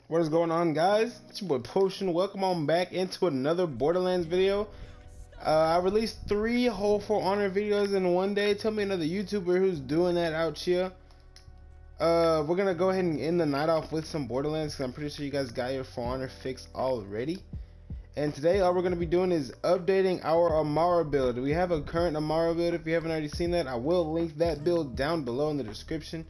What is going on, guys? It's your boy Potion. Welcome on back into another Borderlands video. I released 3 whole For Honor videos in one day. Tell me another YouTuber who's doing that out here. We're gonna go ahead and end the night off with some Borderlands because I'm pretty sure you guys got your For Honor fix already. And today all we're gonna be doing is updating our Amara build. We have a current Amara build. If you haven't already seen that, I will link that build down below in the description.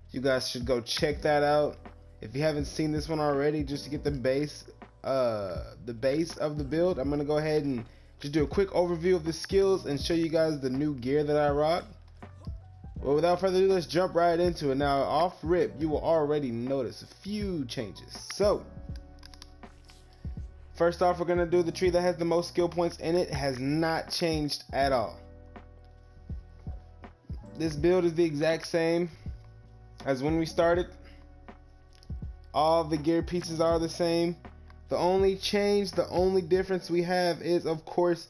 You guys should go check that out. If you haven't seen this one already, just to get the base of the build, I'm gonna go ahead and just do a quick overview of the skills and show you guys the new gear that I rock. Well, without further ado, let's jump right into it. Now, off rip, you will already notice a few changes. So, first off, we're gonna do the tree that has the most skill points in it. It has not changed at all. This build is the exact same as when we started. All the gear pieces are the same. The only change, the only difference we have is, of course,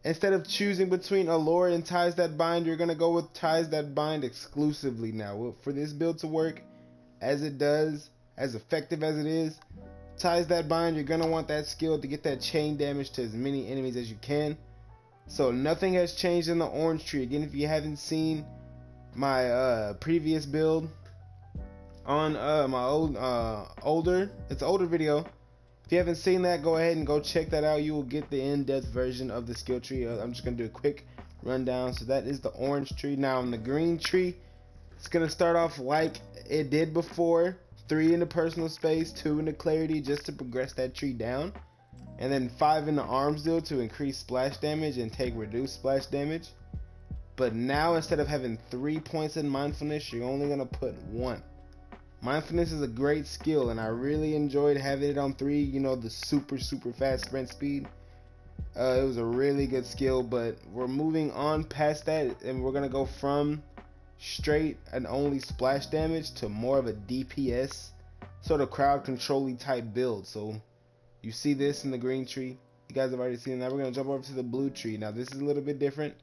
instead of choosing between Allure and Ties That Bind, you're going to go with Ties That Bind exclusively now. For this build to work as it does, as effective as it is, Ties That Bind, you're going to want that skill to get that chain damage to as many enemies as you can. So nothing has changed in the orange tree. Again, if you haven't seen my previous build on my older video, if you haven't seen that, go ahead and go check that out. You will get the in-depth version of the skill tree. I'm just gonna do a quick rundown. So that is the orange tree. Now in the green tree, it's gonna start off like it did before: 3 in the personal space, 2 in the clarity, just to progress that tree down, and then 5 in the arms deal to increase splash damage and take reduced splash damage. But now, instead of having 3 points in mindfulness, you're only gonna put 1. Mindfulness is a great skill, and I really enjoyed having it on 3. You know, the super fast sprint speed. It was a really good skill, but we're moving on past that, and we're gonna go from straight and only splash damage to more of a DPS, sort of crowd control-y type build. So you see this in the green tree. You guys have already seen that. We're gonna jump over to the blue tree. Now this is a little bit different.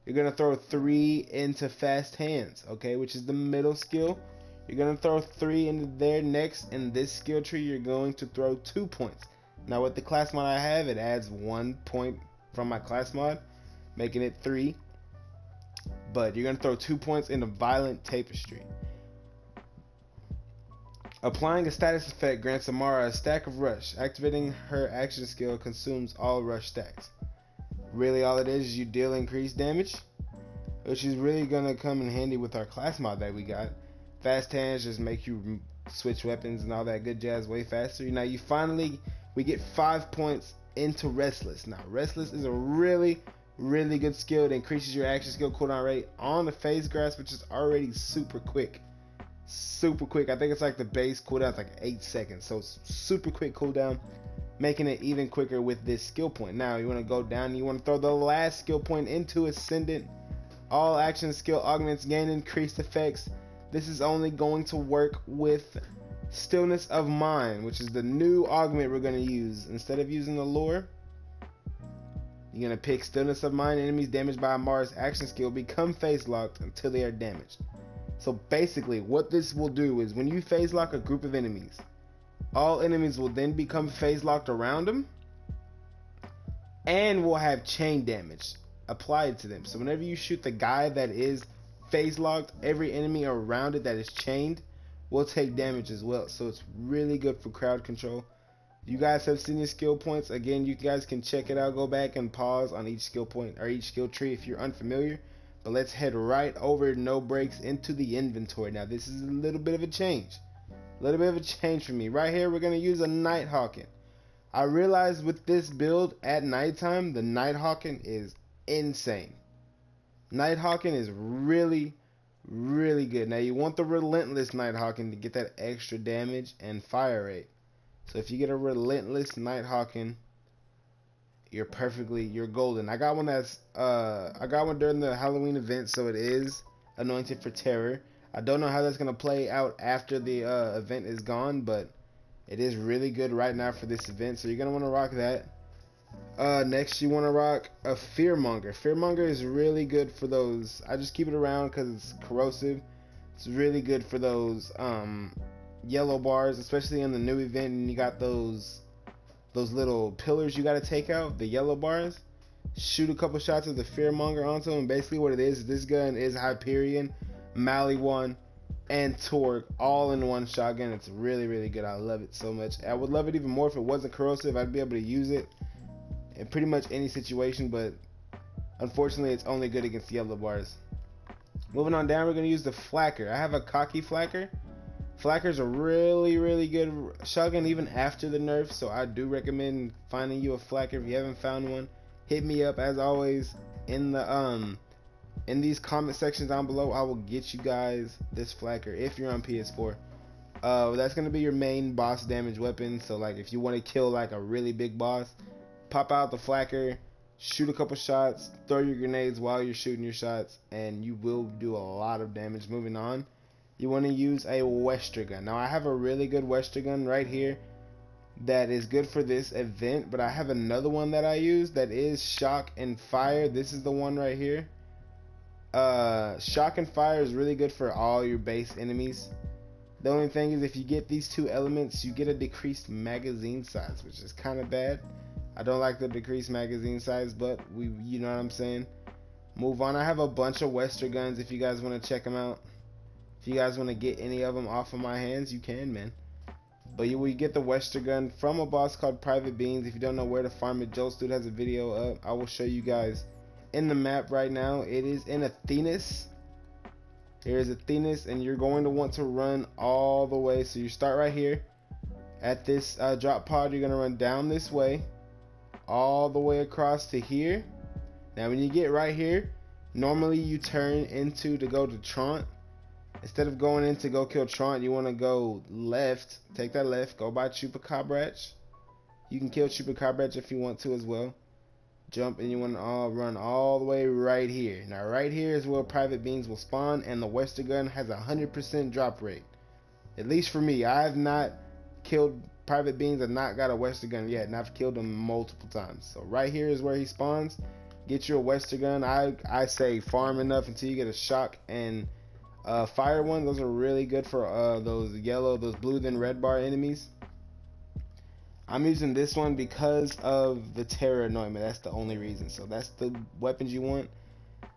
You're gonna throw 3 into fast hands, okay, which is the middle skill. You're going to throw 3 into there. Next, in this skill tree, you're going to throw 2 points. Now, with the class mod I have, it adds 1 point from my class mod, making it 3. But you're going to throw 2 points into Violent Tapestry. Applying a status effect grants Amara a stack of rush. Activating her action skill consumes all rush stacks. Really, all it is you deal increased damage, which is really going to come in handy with our class mod that we got. Fast hands just make you switch weapons and all that good jazz way faster. Now we get 5 points into Restless. Now Restless is a really good skill. It increases your action skill cooldown rate on the phase grasp, which is already super quick. I think it's like the base cooldown is like 8 seconds, so it's super quick cooldown, making it even quicker with this skill point. Now you want to go down and you want to throw the last skill point into Ascendant. All action skill augments gain increased effects. This is only going to work with Stillness of Mind, which is the new augment we're going to use. Instead of using the lure, you're going to pick Stillness of Mind. Enemies damaged by Amara's action skill become phase locked until they are damaged. So basically what this will do is when you phase lock a group of enemies, all enemies will then become phase locked around them and will have chain damage applied to them. So whenever you shoot the guy that is phase locked, every enemy around it that is chained will take damage as well. So it's really good for crowd control. You guys have seen your skill points. Again, you guys can check it out. Go back and pause on each skill point or each skill tree if you're unfamiliar. But let's head right over, no breaks, into the inventory. Now this is a little bit of a change. For me. Right here we're going to use a Nighthawking. I realized with this build at nighttime, the Nighthawking is insane. Nighthawking is really good. Now you want the Relentless Nighthawking to get that extra damage and fire rate. So if you get a Relentless Nighthawking, you're golden. I got one during the Halloween event, so it is anointed for terror. I don't know how that's gonna play out after the event is gone, but it is really good right now for this event. So you're gonna want to rock that. Next you want to rock a Fearmonger. Fearmonger is really good for those. I just keep it around because it's corrosive. It's really good for those yellow bars, especially in the new event, and you got those little pillars you got to take out, the yellow bars. Shoot a couple shots of the Fearmonger onto them. Basically what it is, this gun is Hyperion, Maliwan, and Torque all in one shotgun. It's really, really good. I love it so much. I would love it even more if it wasn't corrosive. I'd be able to use it in pretty much any situation, but unfortunately it's only good against yellow bars. Moving on down, we're going to use the Flacker. I have a cocky Flacker. Flacker's a really, really good shotgun even after the nerf, so I do recommend finding you a Flacker. If you haven't found one, hit me up. As always, in the in these comment sections down below, I will get you guys this Flacker if you're on PS4. That's gonna be your main boss damage weapon. So like if you want to kill like a really big boss, pop out the Flacker, shoot a couple shots, throw your grenades while you're shooting your shots, and you will do a lot of damage. Moving on, you want to use a Wester gun. Now I have a really good Wester gun right here that is good for this event, but I have another one that I use that is shock and fire. This is the one right here. Shock and fire is really good for all your base enemies. The only thing is if you get these two elements, you get a decreased magazine size, which is kind of bad. I don't like the decreased magazine size, but you know what I'm saying. Move on. I have a bunch of Wester guns if you guys want to check them out. If you guys want to get any of them off of my hands, you can, man. But you will get the Wester gun from a boss called Private Beans. If you don't know where to farm it, Joel Dude has a video up. I will show you guys in the map right now. It is in Athenas. Here is Athenas, and you're going to want to run all the way. So you start right here at this drop pod. You're going to run down this way all the way across to here. Now when you get right here, normally you turn into to go to Trant. Instead of going in to go kill Trant, you want to go left. Take that left. Go by Chupacabra. You can kill Chupacabra if you want to as well. Jump, and you want to run all the way right here. Now right here is where Private Beans will spawn, and the Wester gun has a 100% drop rate. At least for me. I have not killed Private Beans. I've not got a Wester gun yet, and I've killed him multiple times. So right here is where he spawns. Get you a Wester gun. I say farm enough until you get a shock and fire one. Those are really good for those blue then red bar enemies. I'm using this one because of the terror anointment. That's the only reason. So that's the weapons you want.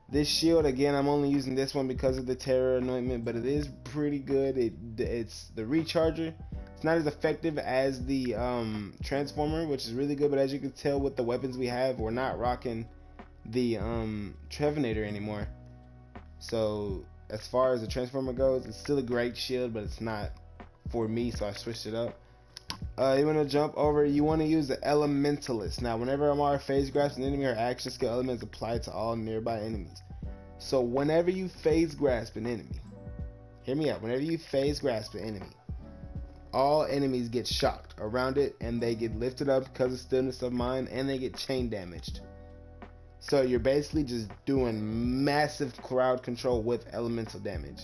This shield, again, I'm only using this one because of the terror anointment, but it is pretty good. It's the recharger. It's not as effective as the transformer, which is really good, but as you can tell with the weapons we have, we're not rocking the Trevinator anymore. So as far as the transformer goes, it's still a great shield, but it's not for me, so I switched it up. You want to jump over, you want to use the Elementalist. Now whenever Amara phase grabs an enemy, her action skill elements apply to all nearby enemies. So whenever you phase grasp an enemy, hear me out, whenever you phase grasp an enemy, all enemies get shocked around it, and they get lifted up because of stillness of mind, and they get chain damaged. So you're basically just doing massive crowd control with elemental damage.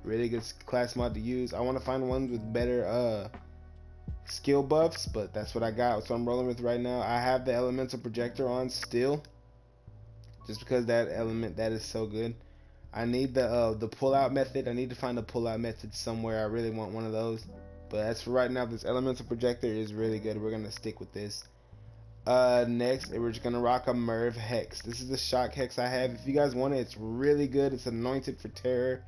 Really good class mod to use. I want to find one with better skill buffs, but that's what I got. So I'm rolling with right now. I have the elemental projector on still, just because that element, that is so good. I need the pull out method. I need to find a pull out method somewhere. I really want one of those. But as for right now, this elemental projector is really good. We're gonna stick with this. Next, we're just gonna rock a Merv Hex. This is the shock hex I have. If you guys want it, it's really good. It's anointed for terror,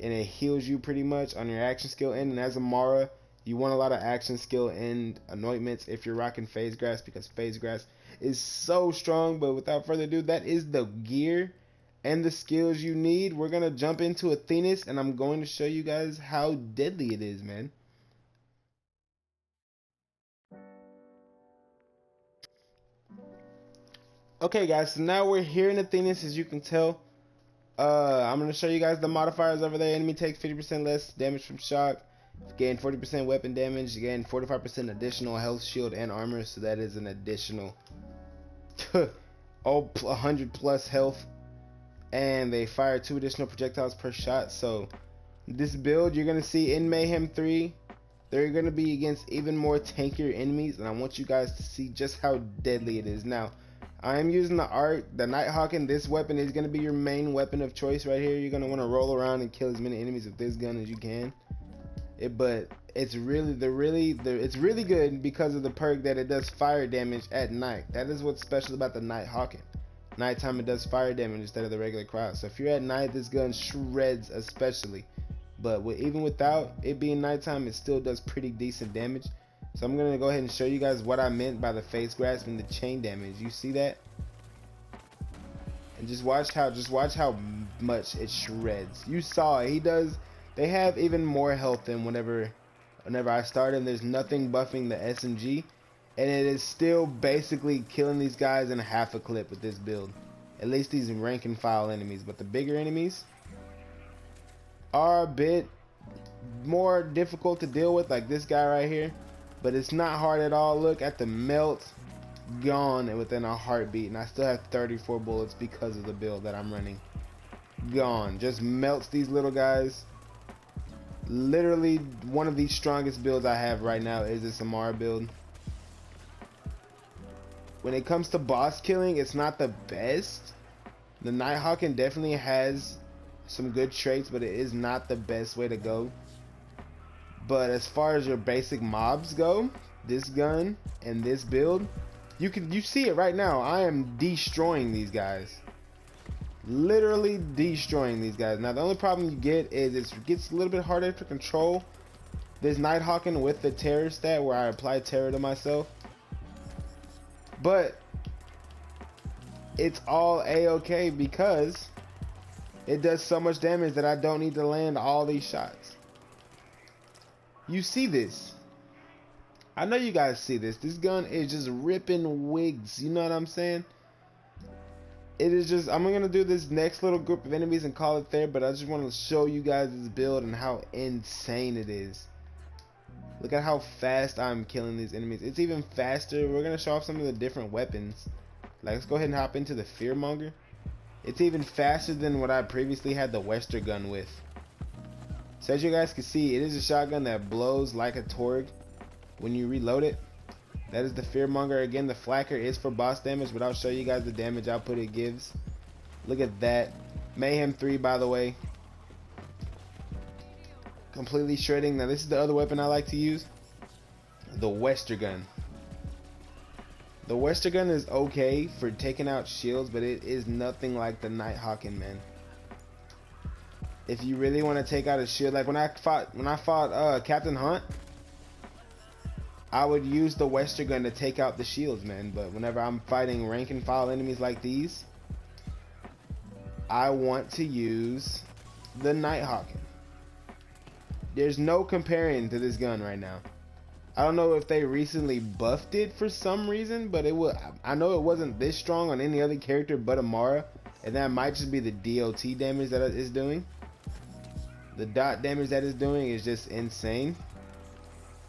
and it heals you pretty much on your action skill end. And as Amara, you want a lot of action skill and anointments if you're rocking phase grasp, because phase grasp is so strong. But without further ado, that is the gear and the skills you need. We're gonna jump into Athenas, and I'm going to show you guys how deadly it is, man. Okay guys, so now we're here in Athenas. As you can tell, I'm going to show you guys the modifiers over there. Enemy takes 50% less damage from shock, gain 40% weapon damage, gain 45% additional health, shield, and armor. So that is an additional 100 plus health, and they fire 2 additional projectiles per shot. So this build, you're going to see in Mayhem 3, they're going to be against even more tankier enemies, and I want you guys to see just how deadly it is. Now I am using the Nighthawk, and this weapon is going to be your main weapon of choice right here. You're going to want to roll around and kill as many enemies with this gun as you can. But it's really good because of the perk that it does fire damage at night. That is what's special about the Night Hawking. Nighttime it does fire damage instead of the regular crowd. So if you're at night, this gun shreds especially. But even without it being nighttime, it still does pretty decent damage. So I'm gonna go ahead and show you guys what I meant by the face grasp and the chain damage. You see that? And just watch how much it shreds. You saw it. They have even more health than whenever I started. There's nothing buffing the SMG, and it is still basically killing these guys in half a clip with this build. At least these rank and file enemies. But the bigger enemies are a bit more difficult to deal with, like this guy right here. But it's not hard at all. Look at the melt, gone within a heartbeat, and I still have 34 bullets because of the build that I'm running. Gone. Just melts these little guys. Literally one of the strongest builds I have right now is this Amara build. When it comes to boss killing, it's not the best. The Nighthawking definitely has some good traits, but it is not the best way to go. But as far as your basic mobs go, this gun and this build, you see it right now. I am destroying these guys. Literally destroying these guys. Now the only problem you get is it gets a little bit harder to control this Nighthawking with the terror stat, where I apply terror to myself. But it's all a-okay because it does so much damage that I don't need to land all these shots. You see this. I know you guys see this. This gun is just ripping wigs. You know what I'm saying? It is just, I'm going to do this next little group of enemies and call it there, but I just want to show you guys this build and how insane it is. Look at how fast I'm killing these enemies. It's even faster. We're going to show off some of the different weapons. Like, let's go ahead and hop into the Fearmonger. It's even faster than what I previously had the Wester gun with. So as you guys can see, it is a shotgun that blows like a Torg when you reload it. That is the Fearmonger. Again, the Flacker is for boss damage, but I'll show you guys the damage output it gives. Look at that. Mayhem 3, by the way. Completely shredding. Now this is the other weapon I like to use. The Wester gun. The Wester gun is okay for taking out shields, but it is nothing like the Nighthawking, man. If you really want to take out a shield, like when I fought Captain Hunt, I would use the Wester gun to take out the shields, man. But whenever I'm fighting rank and file enemies like these, I want to use the Nighthawking. There's no comparing to this gun right now. I don't know if they recently buffed it for some reason, but I know it wasn't this strong on any other character but Amara, and that might just be the DOT damage that it's doing. The dot damage that it's doing is just insane.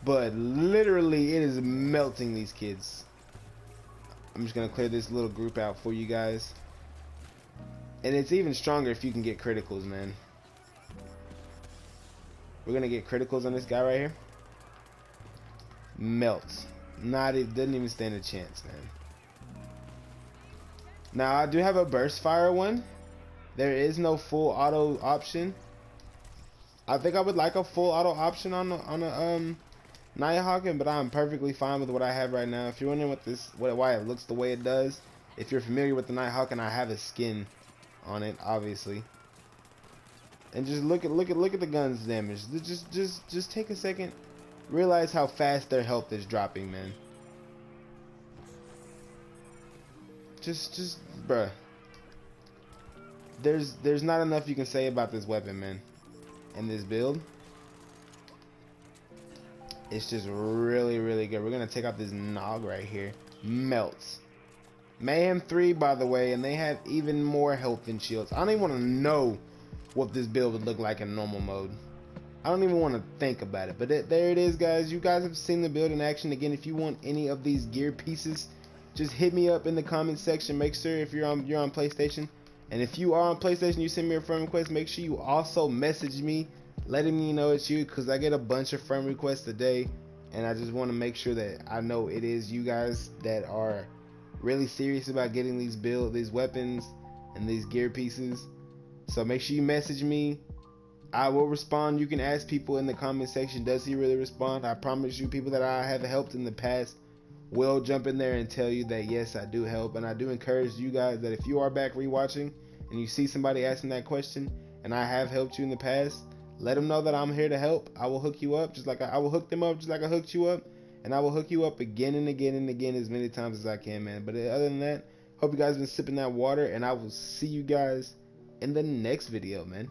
But literally it is melting these kids. I'm just gonna clear this little group out for you guys. And it's even stronger if you can get criticals, man. We're gonna get criticals on this guy right here. Melts. Doesn't even stand a chance, man. Now I do have a burst fire one. There is no full auto option. I think I would like a full auto option on a Nighthawking, but I'm perfectly fine with what I have right now. If you're wondering why it looks the way it does, if you're familiar with the Nighthawking, I have a skin on it, obviously. And just look at the gun's damage. Just take a second, realize how fast their health is dropping, man. Just bruh. There's not enough you can say about this weapon, man. And this build, it's just really, really good. We're gonna take out this Nog right here. Melts. Mayhem 3, by the way, and they have even more health and shields. I don't even want to know what this build would look like in normal mode. I don't even want to think about it. But there it is, guys. You guys have seen the build in action. Again, if you want any of these gear pieces, just hit me up in the comment section. Make sure if you're on PlayStation. And if you are on PlayStation, you send me a friend request, make sure you also message me, letting me know it's you, because I get a bunch of friend requests a day, and I just want to make sure that I know it is you guys that are really serious about getting these weapons and these gear pieces. So make sure you message me. I will respond. You can ask people in the comment section, does he really respond? I promise you, people that I have helped in the past will jump in there and tell you that yes, I do help. And I do encourage you guys that if you are back rewatching and you see somebody asking that question and I have helped you in the past, let them know that I'm here to help. I will hook you up just like I will hook them up just like I hooked you up. And I will hook you up again and again and again as many times as I can, man. But other than that, hope you guys been sipping that water, and I will see you guys in the next video, man.